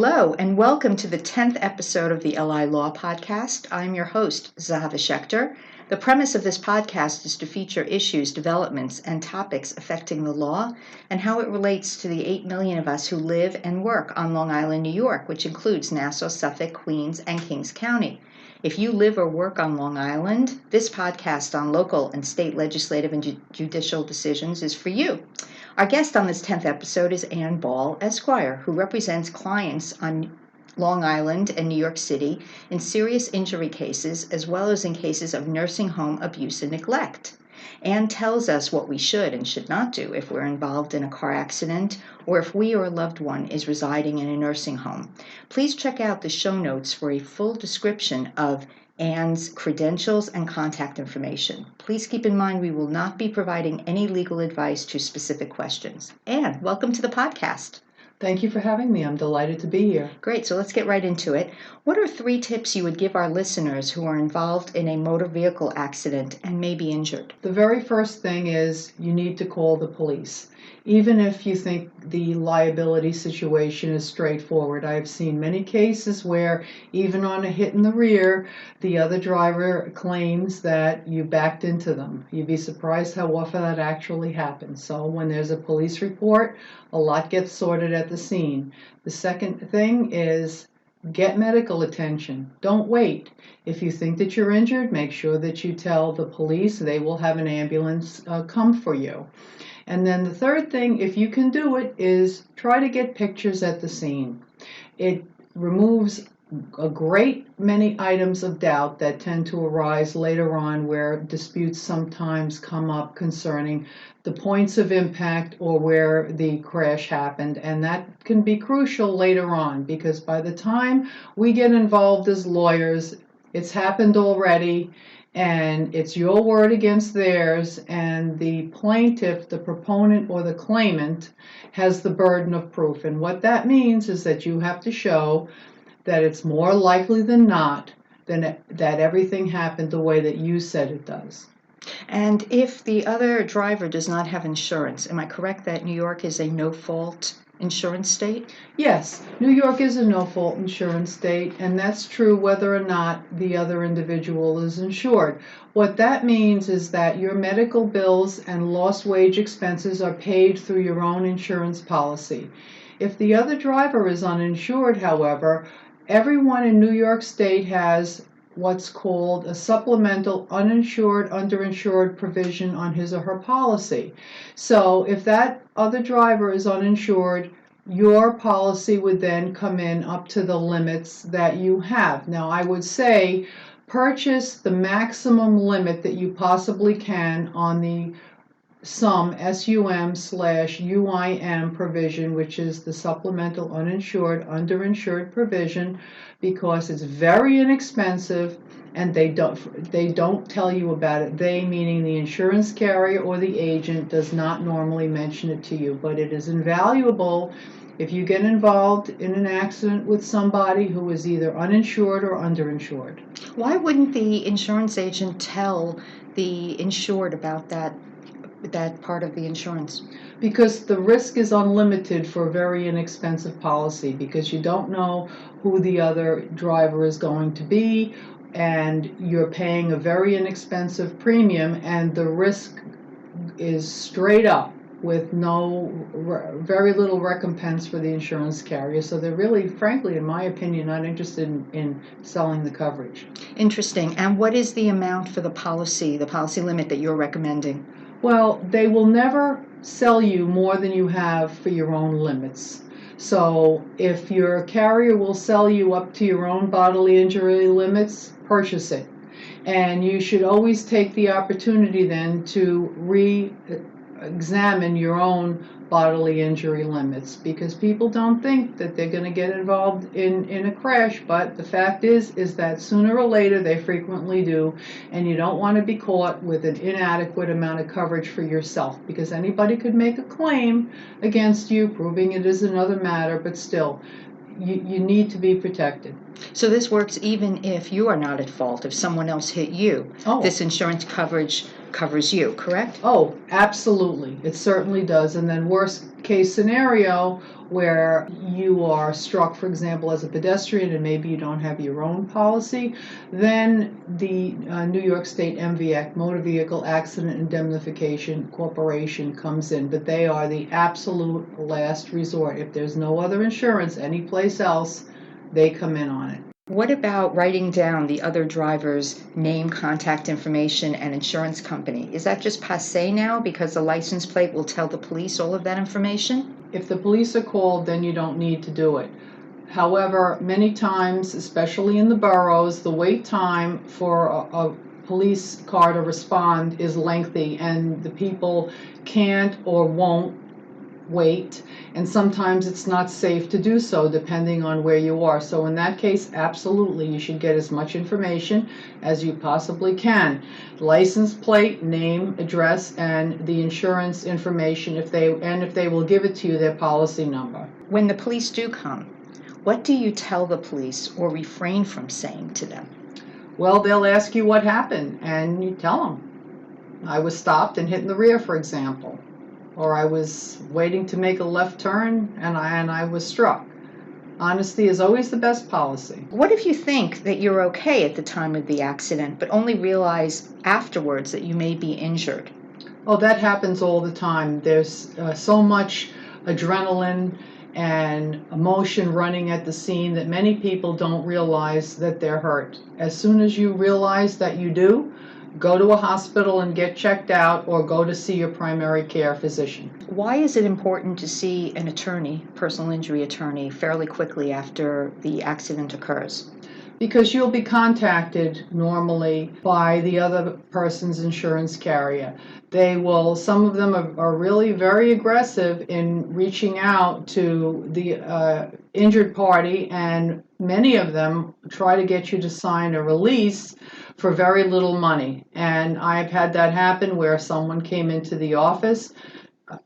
Hello, and welcome to the 10th episode of the LI Law Podcast. I'm your host, Zehava Schechter. The premise of this podcast is to feature issues, developments, and topics affecting the law and how it relates to the 8 million of us who live and work on Long Island, New York, which includes Nassau, Suffolk, Queens, and Kings County. If you live or work on Long Island, this podcast on local and state legislative and judicial decisions is for you. Our guest on this 10th episode is Ann Ball, Esquire, who represents clients on Long Island and New York City in serious injury cases as well as in cases of nursing home abuse and neglect. Ann tells us what we should and should not do if we're involved in a car accident or if we or a loved one is residing in a nursing home. Please check out the show notes for a full description of Ann's credentials and contact information. Please keep in mind we will not be providing any legal advice to specific questions. Ann, welcome to the podcast. Thank you for having me. I'm delighted to be here. Great, so let's get right into it. What are 3 tips you would give our listeners who are involved in a motor vehicle accident and may be injured? The very first thing is you need to call the police. Even if you think the liability situation is straightforward. I've seen many cases where even on a hit in the rear, the other driver claims that you backed into them. You'd be surprised how often that actually happens. So when there's a police report, a lot gets sorted at the scene. The second thing is get medical attention. Don't wait. If you think that you're injured, make sure that you tell the police. They will have an ambulance come for you. And then the third thing, if you can do it, is try to get pictures at the scene. It removes a great many items of doubt that tend to arise later on where disputes sometimes come up concerning the points of impact or where the crash happened. And that can be crucial later on because by the time we get involved as lawyers, it's happened already. And it's your word against theirs, and the plaintiff, the proponent, or the claimant has the burden of proof. And what that means is that you have to show that it's more likely than not that everything happened the way that you said it does. And if the other driver does not have insurance, am I correct that New York is a no-fault insurance state? Yes, New York is a no-fault insurance state, and that's true whether or not the other individual is insured. What that means is that your medical bills and lost wage expenses are paid through your own insurance policy. If the other driver is uninsured, however, everyone in New York State has what's called a supplemental uninsured, underinsured provision on his or her policy. So if that other driver is uninsured, your policy would then come in up to the limits that you have. Now, I would say purchase the maximum limit that you possibly can on the SUM/UIM provision, which is the supplemental uninsured, underinsured provision, because it's very inexpensive and they don't tell you about it. They, meaning the insurance carrier or the agent, does not normally mention it to you, but it is invaluable if you get involved in an accident with somebody who is either uninsured or underinsured. Why wouldn't the insurance agent tell the insured about that part of the insurance? Because the risk is unlimited for a very inexpensive policy because you don't know who the other driver is going to be and you're paying a very inexpensive premium and the risk is straight up with very little recompense for the insurance carrier. So they're really, frankly, in my opinion, not interested in selling the coverage. Interesting. And what is the amount for the policy limit that you're recommending? Well, they will never sell you more than you have for your own limits. So if your carrier will sell you up to your own bodily injury limits, purchase it. And you should always take the opportunity then to re-examine your own bodily injury limits because people don't think that they're going to get involved in a crash, but the fact is that sooner or later they frequently do, and you don't want to be caught with an inadequate amount of coverage for yourself because anybody could make a claim against you. Proving it is another matter, but still, you need to be protected. So this works even if you are not at fault, if someone else hit you. This insurance coverage covers you, correct? Oh, absolutely. It certainly does. And then worst case scenario where you are struck, for example, as a pedestrian and maybe you don't have your own policy, then the New York State MVAC, Motor Vehicle Accident Indemnification Corporation, comes in. But they are the absolute last resort. If there's no other insurance anyplace else, they come in on it. What about writing down the other driver's name, contact information, and insurance company? Is that just passé now because the license plate will tell the police all of that information? If the police are called, then you don't need to do it. However, many times, especially in the boroughs, the wait time for a police car to respond is lengthy, and the people can't or won't wait, and sometimes it's not safe to do so depending on where you are. So in that case, absolutely, you should get as much information as you possibly can. License plate, name, address, and the insurance information, if they will give it to you, their policy number. When the police do come, what do you tell the police or refrain from saying to them? Well, they'll ask you what happened, and you tell them. I was stopped and hit in the rear, for example. Or I was waiting to make a left turn and I was struck. Honesty is always the best policy. What if you think that you're okay at the time of the accident, but only realize afterwards that you may be injured? Oh, that happens all the time. There's so much adrenaline and emotion running at the scene that many people don't realize that they're hurt. As soon as you realize that you do, go to a hospital and get checked out, or go to see your primary care physician. Why is it important to see an attorney, personal injury attorney, fairly quickly after the accident occurs? Because you'll be contacted normally by the other person's insurance carrier. Some of them are really very aggressive in reaching out to the injured party, and many of them try to get you to sign a release for very little money. And I've had that happen where someone came into the office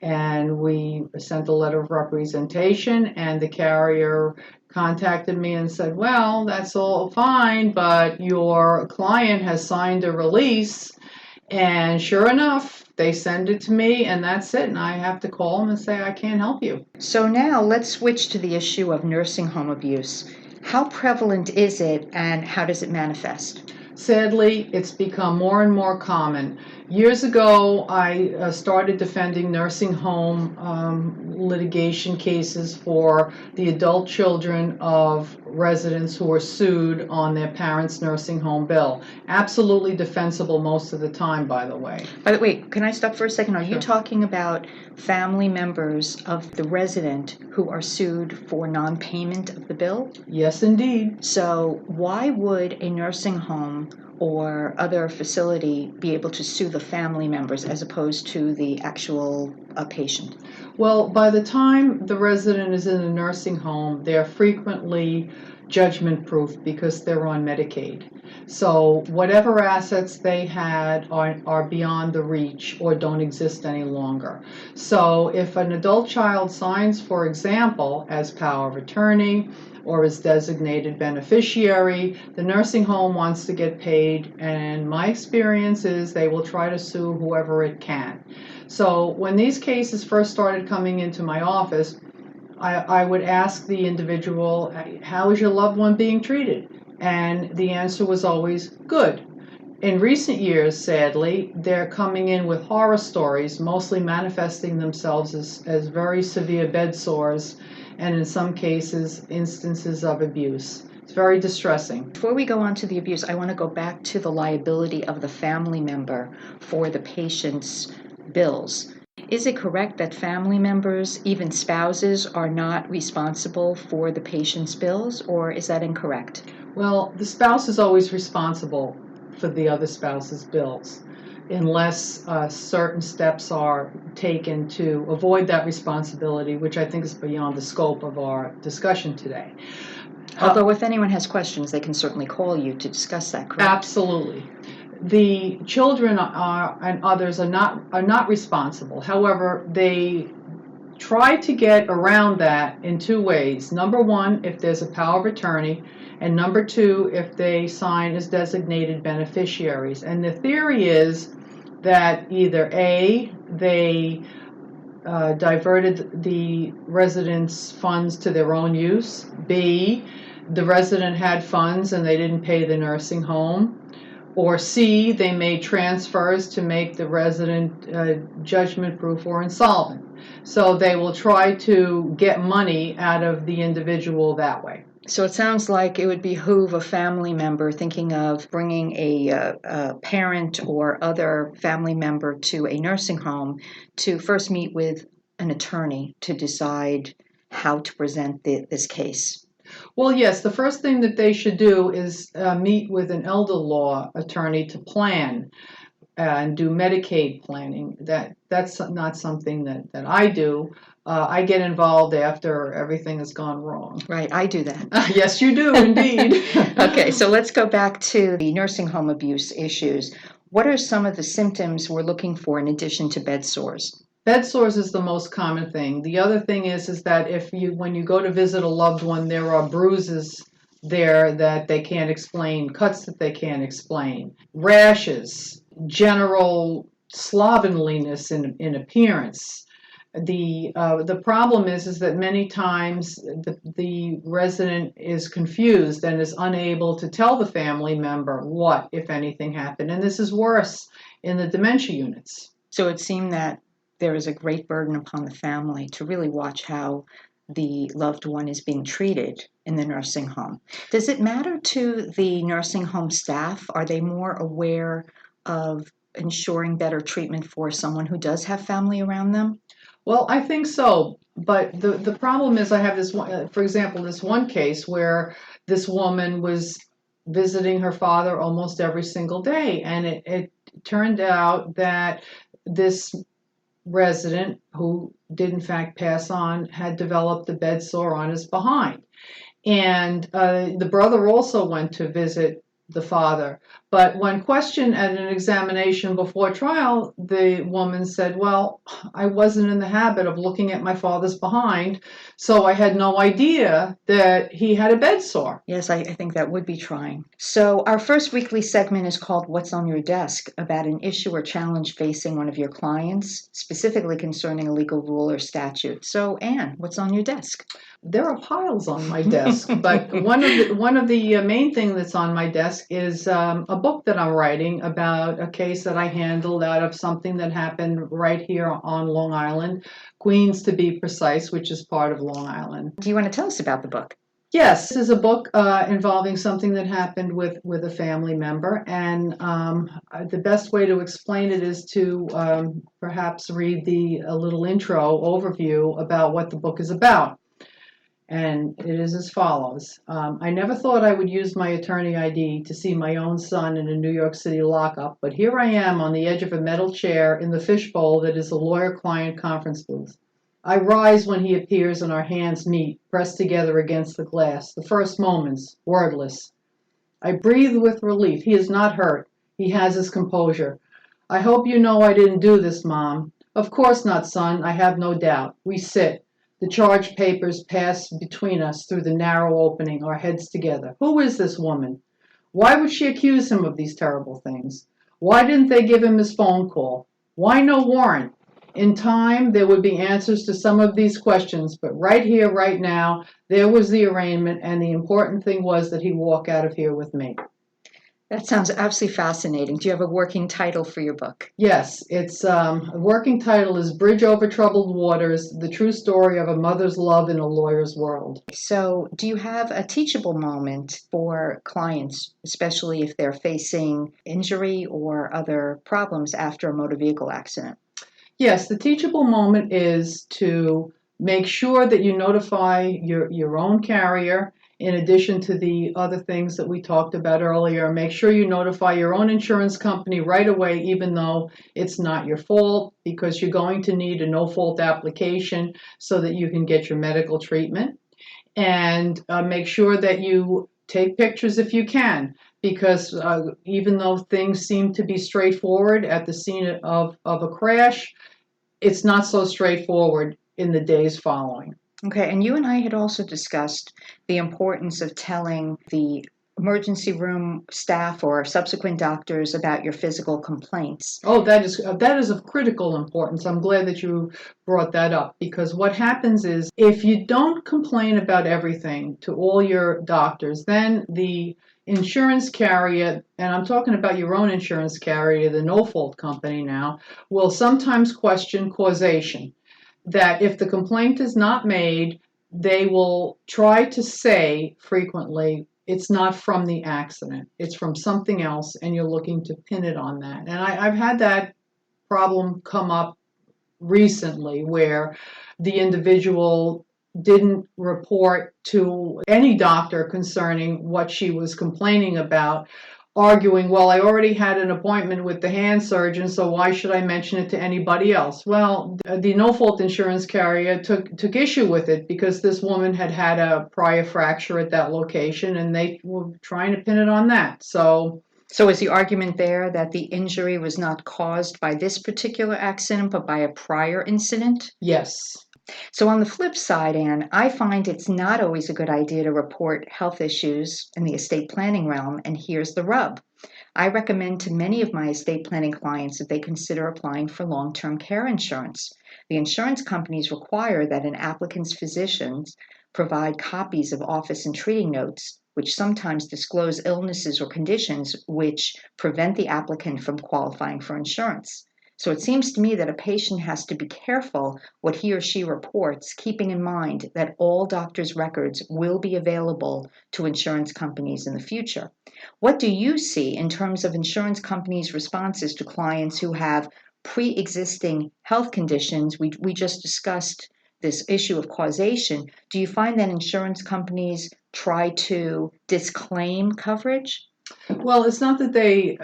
and we sent a letter of representation, and the carrier contacted me and said, well, that's all fine, but your client has signed a release. And sure enough, they send it to me, and that's it. And I have to call them and say, I can't help you. So now let's switch to the issue of nursing home abuse. How prevalent is it, and how does it manifest? Sadly, it's become more and more common. Years ago, I started defending nursing home litigation cases for the adult children of residents who were sued on their parents' nursing home bill. Absolutely defensible most of the time, by the way. By the way, can I stop for a second? Are Sure. you talking about family members of the resident who are sued for non-payment of the bill? Yes, indeed. So why would a nursing home or other facility be able to sue the family members as opposed to the actual patient? Well, by the time the resident is in a nursing home, they're frequently judgment-proof because they're on Medicaid. So whatever assets they had are beyond the reach or don't exist any longer. So if an adult child signs, for example, as power of attorney or as designated beneficiary, the nursing home wants to get paid, and my experience is they will try to sue whoever it can. So when these cases first started coming into my office, I would ask the individual, how is your loved one being treated? And the answer was always good. In recent years, sadly, they're coming in with horror stories, mostly manifesting themselves as very severe bed sores, and in some cases, instances of abuse. It's very distressing. Before we go on to the abuse, I want to go back to the liability of the family member for the patient's bills. Is it correct that family members, even spouses, are not responsible for the patient's bills, or is that incorrect? Well, the spouse is always responsible for the other spouse's bills, unless certain steps are taken to avoid that responsibility, which I think is beyond the scope of our discussion today. Although if anyone has questions, they can certainly call you to discuss that, correct? Absolutely. The children and others are not responsible. However, they try to get around that in two ways. Number one, if there's a power of attorney, and number two, if they sign as designated beneficiaries. And the theory is that either A, they diverted the resident's funds to their own use, B, the resident had funds and they didn't pay the nursing home, or C, they made transfers to make the resident judgment-proof or insolvent. So they will try to get money out of the individual that way. So it sounds like it would behoove a family member thinking of bringing a parent or other family member to a nursing home to first meet with an attorney to decide how to present this case. Well, yes, the first thing that they should do is meet with an elder law attorney to plan and do Medicaid planning. That's not something that I do. I get involved after everything has gone wrong. Right, I do that. Yes, you do, indeed. Okay, so let's go back to the nursing home abuse issues. What are some of the symptoms we're looking for in addition to bed sores? Bed sores is the most common thing. The other thing is that when you go to visit a loved one, there are bruises there that they can't explain, cuts that they can't explain, rashes, general slovenliness in appearance. The problem is that many times the resident is confused and is unable to tell the family member what, if anything, happened. And this is worse in the dementia units. So it seemed that there is a great burden upon the family to really watch how the loved one is being treated in the nursing home. Does it matter to the nursing home staff? Are they more aware of ensuring better treatment for someone who does have family around them? Well, I think so. But the problem is I have this one, for example, this one case where this woman was visiting her father almost every single day. And it turned out that this resident, who did in fact pass on, had developed a bed sore on his behind. And the brother also went to visit the father. But when questioned at an examination before trial, the woman said, well, I wasn't in the habit of looking at my father's behind, so I had no idea that he had a bed sore. Yes, I think that would be trying. So our first weekly segment is called What's on Your Desk, about an issue or challenge facing one of your clients, specifically concerning a legal rule or statute. So Anne, what's on your desk? There are piles on my desk, but one of the main thing that's on my desk is a book that I'm writing about a case that I handled out of something that happened right here on Long Island, Queens to be precise, which is part of Long Island. Do you want to tell us about the book? Yes, this is a book involving something that happened with a family member, and the best way to explain it is to perhaps read a little intro overview about what the book is about. And it is as follows. I never thought I would use my attorney ID to see my own son in a New York City lockup, but here I am on the edge of a metal chair in the fishbowl that is a lawyer-client conference booth. I rise when he appears and our hands meet, pressed together against the glass. The first moments, wordless. I breathe with relief. He is not hurt. He has his composure. I hope you know I didn't do this, Mom. Of course not, son. I have no doubt. We sit. The charge papers pass between us through the narrow opening, our heads together. Who is this woman? Why would she accuse him of these terrible things? Why didn't they give him his phone call? Why no warrant? In time, there would be answers to some of these questions, but right here, right now, there was the arraignment, and the important thing was that he walk out of here with me. That sounds absolutely fascinating. Do you have a working title for your book? Yes, it's a working title is Bridge Over Troubled Waters, the true story of a mother's love in a lawyer's world. So do you have a teachable moment for clients, especially if they're facing injury or other problems after a motor vehicle accident? Yes, the teachable moment is to make sure that you notify your own carrier. In addition to the other things that we talked about earlier, make sure you notify your own insurance company right away, even though it's not your fault, because you're going to need a no-fault application so that you can get your medical treatment. And make sure that you take pictures if you can, because even though things seem to be straightforward at the scene of a crash, it's not so straightforward in the days following. Okay, and you and I had also discussed the importance of telling the emergency room staff or subsequent doctors about your physical complaints? Oh, that is of critical importance. I'm glad that you brought that up, because what happens is if you don't complain about everything to all your doctors, then the insurance carrier, and I'm talking about your own insurance carrier, the no-fault company now, will sometimes question causation. That if the complaint is not made, they will try to say frequently, it's not from the accident, it's from something else, and you're looking to pin it on that. And I've had that problem come up recently where the individual didn't report to any doctor concerning what she was complaining about, arguing, well, I already had an appointment with the hand surgeon, so why should I mention it to anybody else? Well, the no-fault insurance carrier took issue with it because this woman had had a prior fracture at that location, and they were trying to pin it on that. So is the argument there that the injury was not caused by this particular accident, but by a prior incident? yes. So on the flip side, Anne, I find it's not always a good idea to report health issues in the estate planning realm, and here's the rub. I recommend to many of my estate planning clients that they consider applying for long-term care insurance. The insurance companies require that an applicant's physicians provide copies of office and treating notes, which sometimes disclose illnesses or conditions which prevent the applicant from qualifying for insurance. So it seems to me that a patient has to be careful what he or she reports, keeping in mind that all doctors' records will be available to insurance companies in the future. What do you see in terms of insurance companies' responses to clients who have pre-existing health conditions? We just discussed this issue of causation. Do you find that insurance companies try to disclaim coverage? Well, it's not that they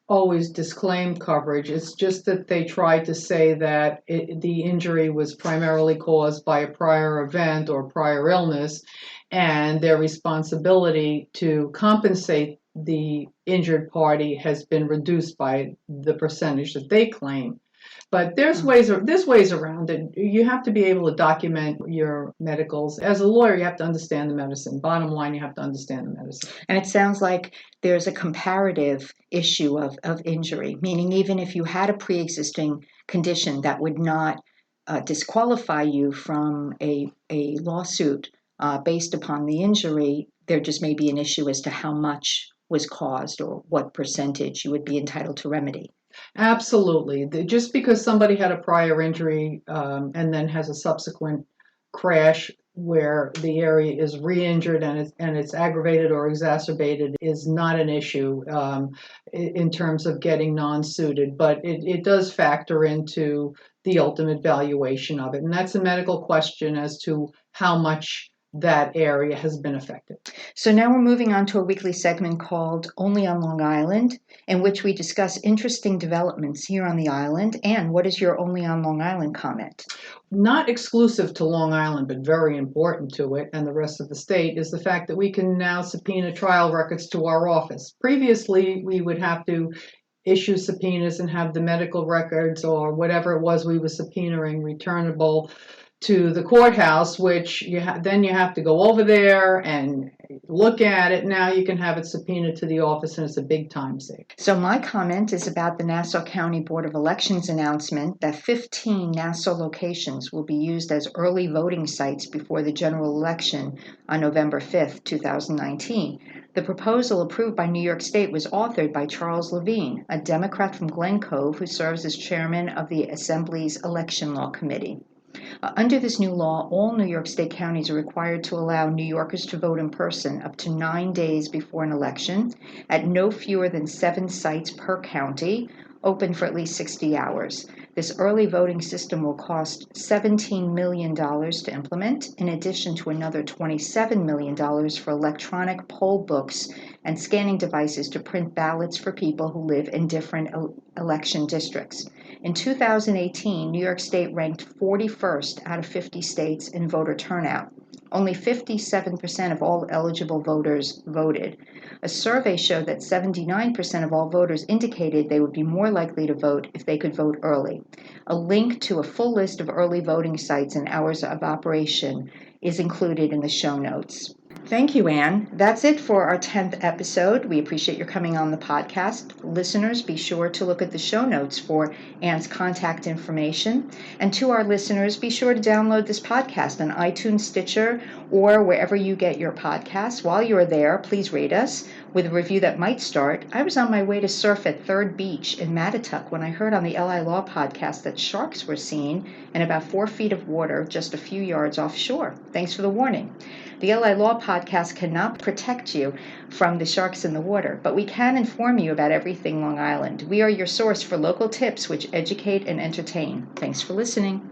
always disclaim coverage. It's just that they try to say that the injury was primarily caused by a prior event or prior illness, and their responsibility to compensate the injured party has been reduced by the percentage that they claim. But there's ways around it. You have to be able to document your medicals. As a lawyer, you have to understand the medicine. Bottom line, you have to understand the medicine. And it sounds like there's a comparative issue of injury, meaning even if you had a pre-existing condition that would not disqualify you from a lawsuit based upon the injury, there just may be an issue as to how much was caused or what percentage you would be entitled to remedy. Absolutely. Just because somebody had a prior injury and then has a subsequent crash where the area is re-injured and it's aggravated or exacerbated is not an issue in terms of getting non-suited, but it does factor into the ultimate valuation of it. And that's a medical question as to how much that area has been affected. So now we're moving on to a weekly segment called Only on Long Island, in which we discuss interesting developments here on the island. And what is your Only on Long Island comment? Not exclusive to Long Island, but very important to it and the rest of the state, is the fact that we can now subpoena trial records to our office. Previously, we would have to issue subpoenas and have the medical records or whatever it was we were subpoenaing returnable to the courthouse, which then you have to go over there and look at it. Now you can have it subpoenaed to the office, and it's a big time save. So my comment is about the Nassau County Board of Elections announcement that 15 Nassau locations will be used as early voting sites before the general election on November 5th, 2019. The proposal approved by New York State was authored by Charles Levine, a Democrat from Glen Cove who serves as chairman of the Assembly's Election Law Committee. Under this new law, all New York State counties are required to allow New Yorkers to vote in person up to 9 days before an election at no fewer than 7 sites per county, open for at least 60 hours. This early voting system will cost $17 million to implement, in addition to another $27 million for electronic poll books and scanning devices to print ballots for people who live in different election districts. In 2018, New York State ranked 41st out of 50 states in voter turnout. Only 57% of all eligible voters voted. A survey showed that 79% of all voters indicated they would be more likely to vote if they could vote early. A link to a full list of early voting sites and hours of operation is included in the show notes. Thank you, Anne. That's it for our 10th episode. We appreciate your coming on the podcast. Listeners, be sure to look at the show notes for Anne's contact information. And to our listeners, be sure to download this podcast on iTunes, Stitcher, or wherever you get your podcasts. While you're there, please rate us with a review that might start. I was on my way to surf at Third Beach in Mattituck when I heard on the LI Law podcast that sharks were seen in about 4 feet of water just a few yards offshore. Thanks for the warning. The LI Law podcast cannot protect you from the sharks in the water, but we can inform you about everything Long Island. We are your source for local tips which educate and entertain. Thanks for listening.